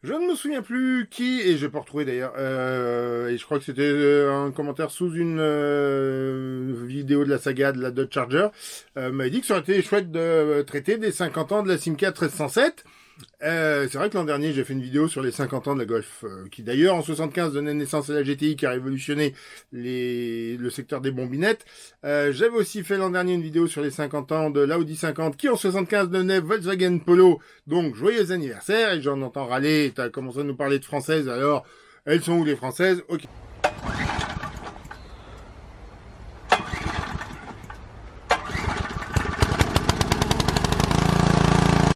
Je ne me souviens plus qui, et j'ai pas retrouvé d'ailleurs, et je crois que c'était un commentaire sous une vidéo de la saga de la Dodge Charger, m'a dit que ça aurait été chouette de traiter des 50 ans de la Simca 1307. C'est vrai que l'an dernier, j'ai fait une vidéo sur les 50 ans de la Golf, qui d'ailleurs en 75 donnait naissance à la GTI qui a révolutionné le secteur des bombinettes. J'avais aussi fait l'an dernier une vidéo sur les 50 ans de l'Audi 50 qui en 75 donnait Volkswagen Polo. Donc joyeux anniversaire, et j'en entends râler, t'as commencé à nous parler de françaises, alors elles sont où les françaises? Ok.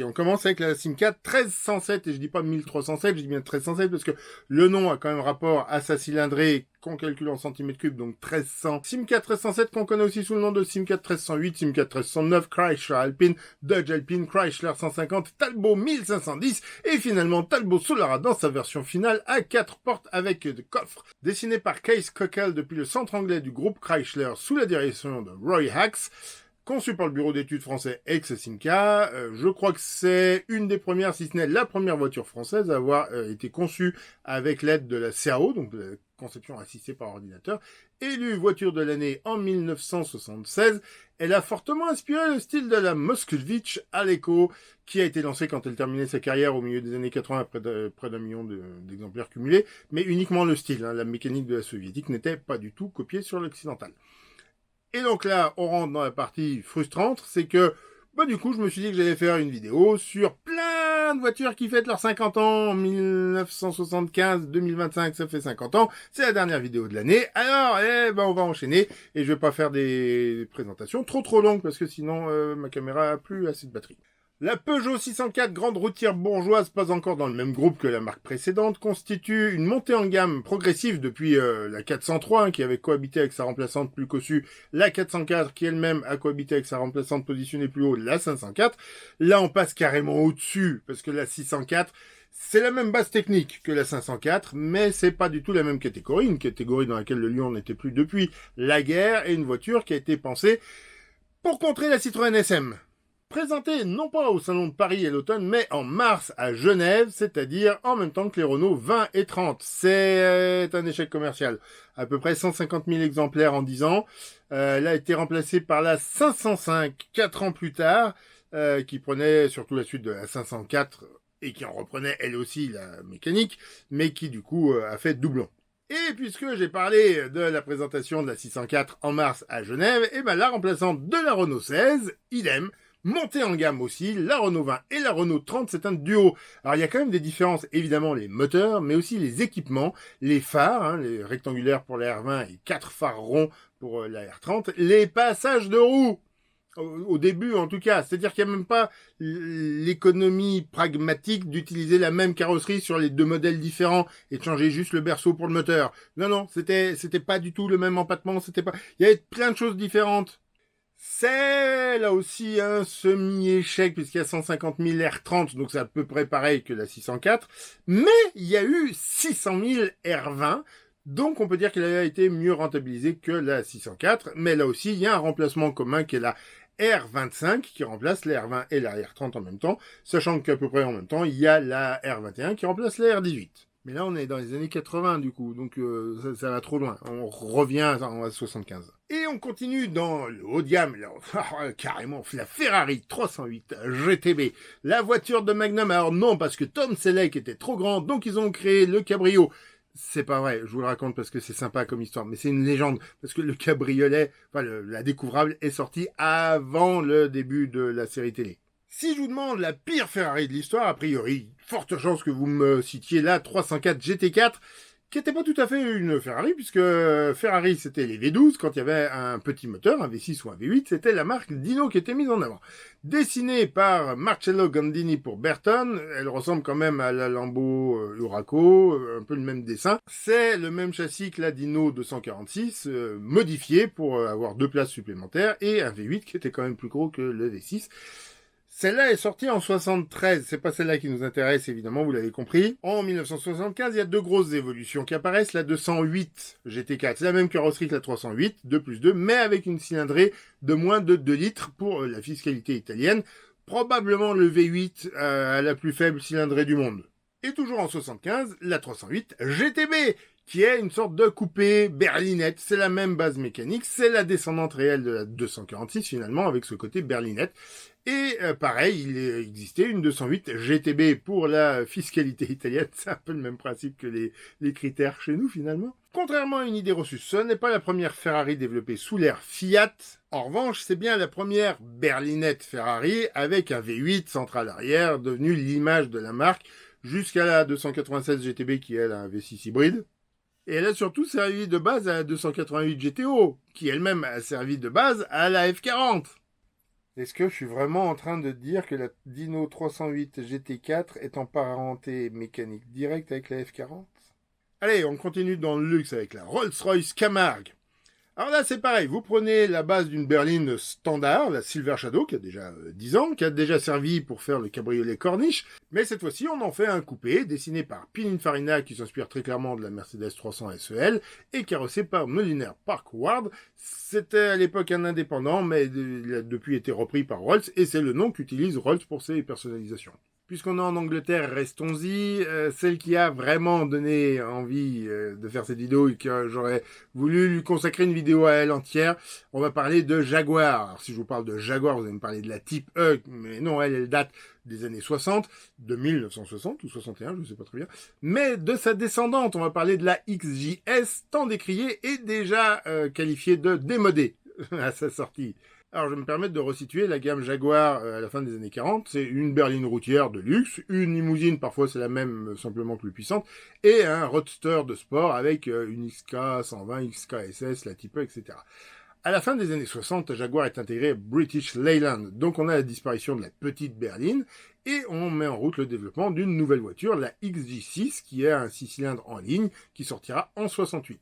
Et on commence avec la Simca 1307, et je dis pas 1307, je dis bien 1307 parce que le nom a quand même rapport à sa cylindrée qu'on calcule en centimètres cubes, donc 1300. Simca 1307 qu'on connaît aussi sous le nom de Simca 1308, Simca 1309, Chrysler Alpine, Dodge Alpine, Chrysler 150, Talbot 1510 et finalement Talbot Solara dans sa version finale à 4 portes avec de coffre. Dessiné par Case Cockle depuis le centre anglais du groupe Chrysler sous la direction de Roy Hacks, conçu par le bureau d'études français ex-Simca. Je crois que c'est une des premières, si ce n'est la première voiture française à avoir été conçue avec l'aide de la CAO, donc de la conception assistée par ordinateur. Élue voiture de l'année en 1976, elle a fortement inspiré le style de la Moskvitch Aleko, qui a été lancée quand elle terminait sa carrière au milieu des années 80 à près d'1 million d'exemplaires cumulés, mais uniquement le style. La mécanique de la soviétique n'était pas du tout copiée sur l'occidental. Et donc là, on rentre dans la partie frustrante, c'est que, du coup, je me suis dit que j'allais faire une vidéo sur plein de voitures qui fêtent leurs 50 ans en 1975, 2025, ça fait 50 ans. C'est la dernière vidéo de l'année. Alors, on va enchaîner, et je vais pas faire des présentations trop longues, parce que sinon, ma caméra a plus assez de batterie. La Peugeot 604 grande routière bourgeoise, pas encore dans le même groupe que la marque précédente, constitue une montée en gamme progressive depuis la 403, qui avait cohabité avec sa remplaçante plus cossue, la 404, qui elle-même a cohabité avec sa remplaçante positionnée plus haut, la 504. Là, on passe carrément au-dessus, parce que la 604, c'est la même base technique que la 504, mais c'est pas du tout la même catégorie, une catégorie dans laquelle le lion n'était plus depuis la guerre, et une voiture qui a été pensée pour contrer la Citroën SM. Présenté non pas au Salon de Paris à l'automne, mais en mars à Genève, c'est-à-dire en même temps que les Renault 20 et 30. C'est un échec commercial. À peu près 150 000 exemplaires en 10 ans. Elle a été remplacée par la 505 4 ans plus tard, qui prenait surtout la suite de la 504 et qui en reprenait elle aussi la mécanique, mais qui du coup a fait doublon. Et puisque j'ai parlé de la présentation de la 604 en mars à Genève, la remplaçante de la Renault 16, idem, montée en gamme aussi, la Renault 20 et la Renault 30, c'est un duo. Alors il y a quand même des différences, évidemment les moteurs, mais aussi les équipements, les phares, les rectangulaires pour la R20 et 4 phares ronds pour la R30, les passages de roues. Au début en tout cas, c'est-à-dire qu'il n'y a même pas l'économie pragmatique d'utiliser la même carrosserie sur les deux modèles différents et de changer juste le berceau pour le moteur. Non, c'était pas du tout le même empattement, il y avait plein de choses différentes. C'est là aussi un semi-échec puisqu'il y a 150 000 R30, donc c'est à peu près pareil que la 604. Mais il y a eu 600 000 R20, donc on peut dire qu'elle a été mieux rentabilisée que la 604. Mais là aussi, il y a un remplacement commun qui est la R25 qui remplace la R20 et la R30 en même temps, sachant qu'à peu près en même temps, il y a la R21 qui remplace la R18. Mais là, on est dans les années 80, du coup, donc ça va trop loin. On revient en 75. Et on continue dans le haut de gamme, là, carrément, la Ferrari 308 GTB, la voiture de Magnum. Alors non, parce que Tom Selleck était trop grand, donc ils ont créé le cabrio. C'est pas vrai, je vous le raconte parce que c'est sympa comme histoire, mais c'est une légende, parce que le cabriolet, la découvrable, est sortie avant le début de la série télé. Si je vous demande la pire Ferrari de l'histoire, a priori, forte chance que vous me citiez la 304 GT4, qui n'était pas tout à fait une Ferrari, puisque Ferrari c'était les V12, quand il y avait un petit moteur, un V6 ou un V8, c'était la marque Dino qui était mise en avant. Dessinée par Marcello Gandini pour Burton, elle ressemble quand même à la Lambo Huraco, un peu le même dessin. C'est le même châssis que la Dino 246, modifié pour avoir 2 places supplémentaires, et un V8 qui était quand même plus gros que le V6. Celle-là est sortie en 73, c'est pas celle-là qui nous intéresse évidemment, vous l'avez compris. En 1975, il y a 2 grosses évolutions qui apparaissent, la 208 GT4, c'est la même carrosserie que la 308, 2+2, mais avec une cylindrée de moins de 2 litres pour la fiscalité italienne, probablement le V8 à la plus faible cylindrée du monde. Et toujours en 75, la 308 GTB, qui est une sorte de coupé berlinette. C'est la même base mécanique, c'est la descendante réelle de la 246 finalement, avec ce côté berlinette. Et pareil, il existait une 208 GTB pour la fiscalité italienne. C'est un peu le même principe que les critères chez nous finalement. Contrairement à une idée reçue, ce n'est pas la première Ferrari développée sous l'ère Fiat. En revanche, c'est bien la première berlinette Ferrari avec un V8 central arrière, devenu l'image de la marque, jusqu'à la 296 GTB qui elle a un V6 hybride. Et elle a surtout servi de base à la 288 GTO, qui elle-même a servi de base à la F40. Est-ce que je suis vraiment en train de dire que la Dino 308 GT4 est en parenté mécanique directe avec la F40? Allez, on continue dans le luxe avec la Rolls-Royce Camargue. Alors là, c'est pareil. Vous prenez la base d'une berline standard, la Silver Shadow, qui a déjà 10 ans, qui a déjà servi pour faire le cabriolet Corniche. Mais cette fois-ci, on en fait un coupé, dessiné par Pininfarina, qui s'inspire très clairement de la Mercedes 300 SEL, et carrossé par Mulliner Parkward. C'était à l'époque un indépendant, mais il a depuis été repris par Rolls, et c'est le nom qu'utilise Rolls pour ses personnalisations. Puisqu'on est en Angleterre, restons-y. Celle qui a vraiment donné envie de faire cette vidéo et que j'aurais voulu lui consacrer une vidéo à elle entière, on va parler de Jaguar. Alors, si je vous parle de Jaguar, vous allez me parler de la Type E, mais non, elle date des années 60, de 1960 ou 61, je ne sais pas très bien. Mais de sa descendante, on va parler de la XJS, tant décriée et déjà qualifiée de démodée à sa sortie. Alors, je vais me permettre de resituer la gamme Jaguar à la fin des années 40. C'est une berline routière de luxe, une limousine, parfois c'est la même, simplement plus puissante, et un roadster de sport avec une XK 120, XK SS, la Type E, etc. À la fin des années 60, Jaguar est intégré à British Leyland. Donc on a la disparition de la petite berline et on met en route le développement d'une nouvelle voiture, la XJ6, qui est un 6 cylindres en ligne, qui sortira en 68.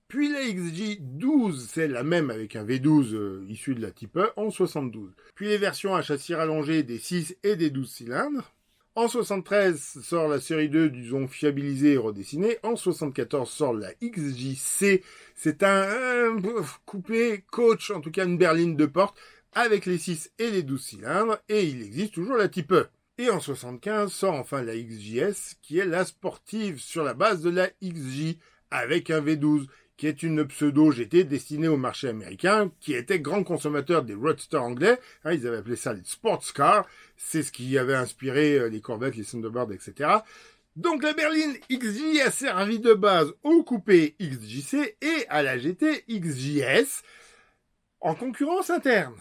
Puis la XJ12, c'est la même avec un V12 issu de la Type E en 72. Puis les versions à châssis rallongé des 6 et des 12 cylindres. En 73 sort la série 2, disons fiabilisée et redessinée. En 74 sort la XJC. C'est un coupé coach, en tout cas une berline de porte, avec les 6 et les 12 cylindres. Et il existe toujours la Type E. Et en 75 sort enfin la XJS, qui est la sportive sur la base de la XJ, avec un V12, qui est une pseudo GT destinée au marché américain, qui était grand consommateur des roadsters anglais. Ils avaient appelé ça les sports cars. C'est ce qui avait inspiré les Corvettes, les Thunderbirds, etc. Donc la berline XJ a servi de base au coupé XJC et à la GT XJS en concurrence interne.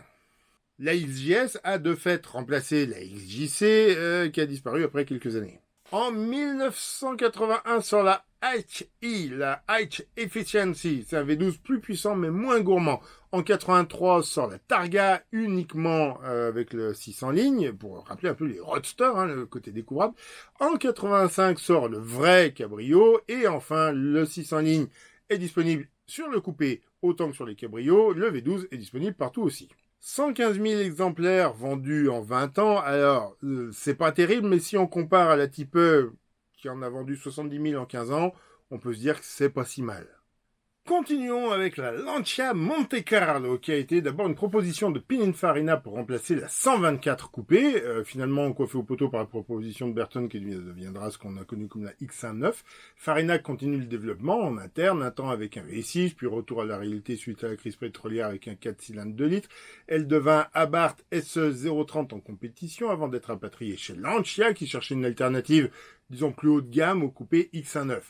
La XJS a de fait remplacé la XJC qui a disparu après quelques années. En 1981 sort la HE, la H Efficiency, c'est un V12 plus puissant mais moins gourmand. En 83 sort la Targa uniquement avec le 600 lignes, pour rappeler un peu les roadsters, le côté découvrable. En 85 sort le vrai cabrio et enfin le 600 lignes est disponible sur le coupé autant que sur les cabrios. Le V12 est disponible partout aussi. 115 000 exemplaires vendus en 20 ans, alors c'est pas terrible, mais si on compare à la Type E qui en a vendu 70 000 en 15 ans, on peut se dire que c'est pas si mal. Continuons avec la Lancia Monte Carlo, qui a été d'abord une proposition de Pininfarina pour remplacer la 124 coupé, finalement coiffée au poteau par la proposition de Burton qui deviendra ce qu'on a connu comme la X19. Farina continue le développement en interne, un temps avec un V6, puis retour à la réalité suite à la crise pétrolière avec un 4 cylindres 2 litres. Elle devint Abarth SE030 en compétition avant d'être rapatriée chez Lancia, qui cherchait une alternative, disons plus haut de gamme, au coupé X19.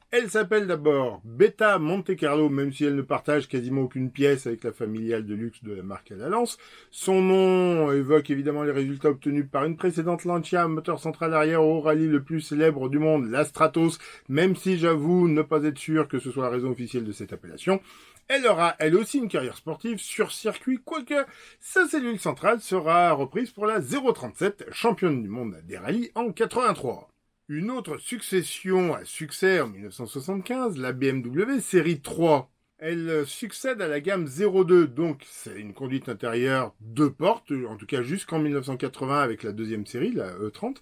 Elle s'appelle d'abord Beta Monte Carlo, même si elle ne partage quasiment aucune pièce avec la familiale de luxe de la marque à la lance. Son nom évoque évidemment les résultats obtenus par une précédente Lancia, moteur central arrière au rallye le plus célèbre du monde, la Stratos, même si j'avoue ne pas être sûr que ce soit la raison officielle de cette appellation. Elle aura, elle aussi, une carrière sportive sur circuit, quoique sa cellule centrale sera reprise pour la 037, championne du monde des rallyes en 83. Une autre succession à succès en 1975, la BMW série 3. Elle succède à la gamme 02, donc c'est une conduite intérieure 2 portes, en tout cas jusqu'en 1980 avec la deuxième série, la E30,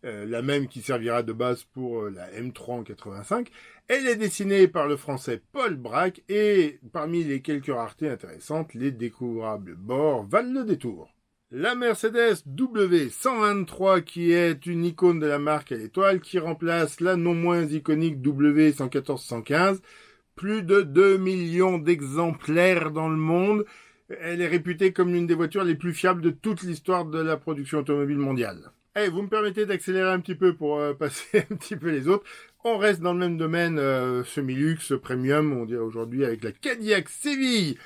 la même qui servira de base pour la M3 en 85. Elle est dessinée par le français Paul Braque et parmi les quelques raretés intéressantes, les découvrables bords valent le détour. La Mercedes W123 qui est une icône de la marque à l'étoile qui remplace la non moins iconique W114-115. Plus de 2 millions d'exemplaires dans le monde. Elle est réputée comme l'une des voitures les plus fiables de toute l'histoire de la production automobile mondiale. Allez, vous me permettez d'accélérer un petit peu pour passer un petit peu les autres. On reste dans le même domaine semi-luxe, premium, on dirait aujourd'hui, avec la Cadillac Séville,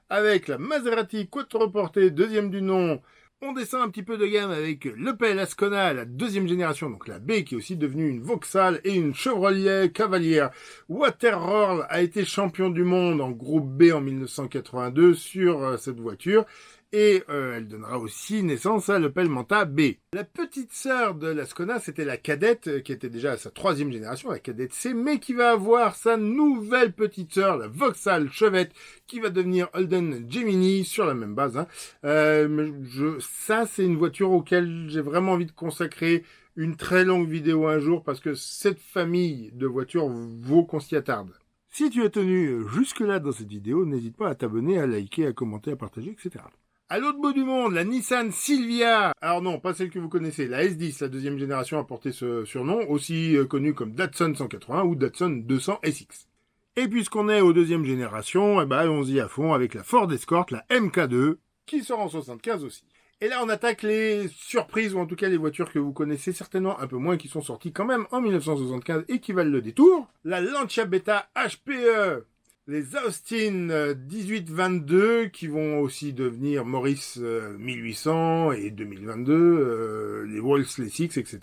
avec la Maserati quattroportée, deuxième du nom. On descend un petit peu de gamme avec l'Opel Ascona, la deuxième génération, donc la B, qui est aussi devenue une Vauxhall et une Chevrolet Cavalier. Waterworld a été champion du monde en groupe B en 1982 sur cette voiture. Et elle donnera aussi naissance à l'Opel Manta B. La petite sœur de l'Ascona, c'était la Cadette, qui était déjà à sa troisième génération, la Cadette C, mais qui va avoir sa nouvelle petite sœur, la Vauxhall Chevette, qui va devenir Holden Gemini sur la même base. Ça, c'est une voiture auquel j'ai vraiment envie de consacrer une très longue vidéo un jour, parce que cette famille de voitures vaut qu'on s'y attarde. Si tu es tenu jusque-là dans cette vidéo, n'hésite pas à t'abonner, à liker, à commenter, à partager, etc. À l'autre bout du monde, la Nissan Silvia. Alors non, pas celle que vous connaissez, la S10, la deuxième génération a porté ce surnom, aussi connue comme Datsun 180 ou Datsun 200 SX. Et puisqu'on est aux deuxième génération, allons-y à fond avec la Ford Escort, la MK2, qui sort en 75 aussi. Et là, on attaque les surprises, ou en tout cas les voitures que vous connaissez certainement un peu moins, qui sont sorties quand même en 1975 et qui valent le détour. La Lancia Beta HPE. Les Austin 1822 qui vont aussi devenir Morris 1800 et 2022, les Wolseley 6, etc.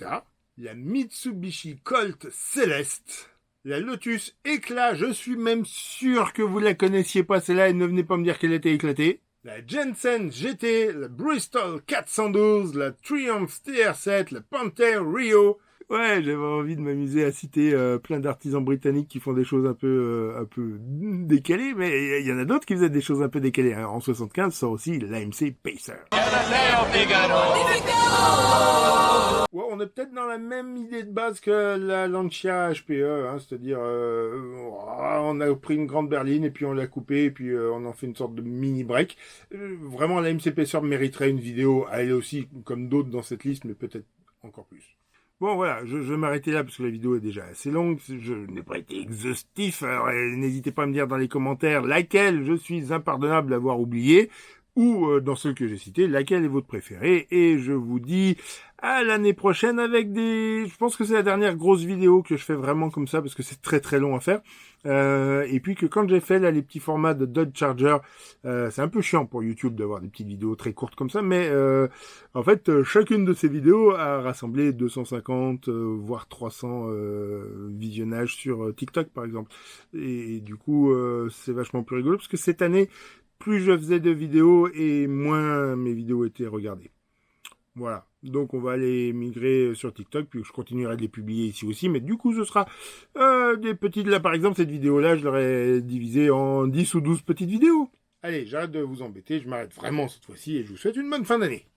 La Mitsubishi Colt Celeste. La Lotus Éclat, je suis même sûr que vous la connaissiez pas celle-là et ne venez pas me dire qu'elle était éclatée. La Jensen GT, la Bristol 412, la Triumph TR7, la Panther Rio. Ouais, j'avais envie de m'amuser à citer plein d'artisans britanniques qui font des choses un peu décalées, mais il y en a d'autres qui faisaient des choses un peu décalées. En 75 sort aussi l'AMC Pacer. Ouais, on est peut-être dans la même idée de base que la Lancia HPE, c'est-à-dire on a pris une grande berline et puis on l'a coupée et puis on en fait une sorte de mini break. Vraiment, l'AMC Pacer mériterait une vidéo, elle est aussi comme d'autres dans cette liste, mais peut-être encore plus. Bon voilà, je vais m'arrêter là parce que la vidéo est déjà assez longue, je n'ai pas été exhaustif, alors n'hésitez pas à me dire dans les commentaires laquelle je suis impardonnable d'avoir oublié, ou dans ceux que j'ai cités, laquelle est votre préférée, et je vous dis à l'année prochaine avec je pense que c'est la dernière grosse vidéo que je fais vraiment comme ça, parce que c'est très très long à faire, et puis que quand j'ai fait là les petits formats de Dodge Charger, c'est un peu chiant pour YouTube d'avoir des petites vidéos très courtes comme ça, mais en fait chacune de ces vidéos a rassemblé 250 voire 300 visionnages sur TikTok par exemple, et du coup c'est vachement plus rigolo parce que cette année plus je faisais de vidéos et moins mes vidéos étaient regardées. Voilà, donc on va aller migrer sur TikTok, puis je continuerai de les publier ici aussi, mais du coup ce sera des petites... Là par exemple, cette vidéo-là, je l'aurais divisée en 10 ou 12 petites vidéos. Allez, j'arrête de vous embêter, je m'arrête vraiment cette fois-ci, et je vous souhaite une bonne fin d'année.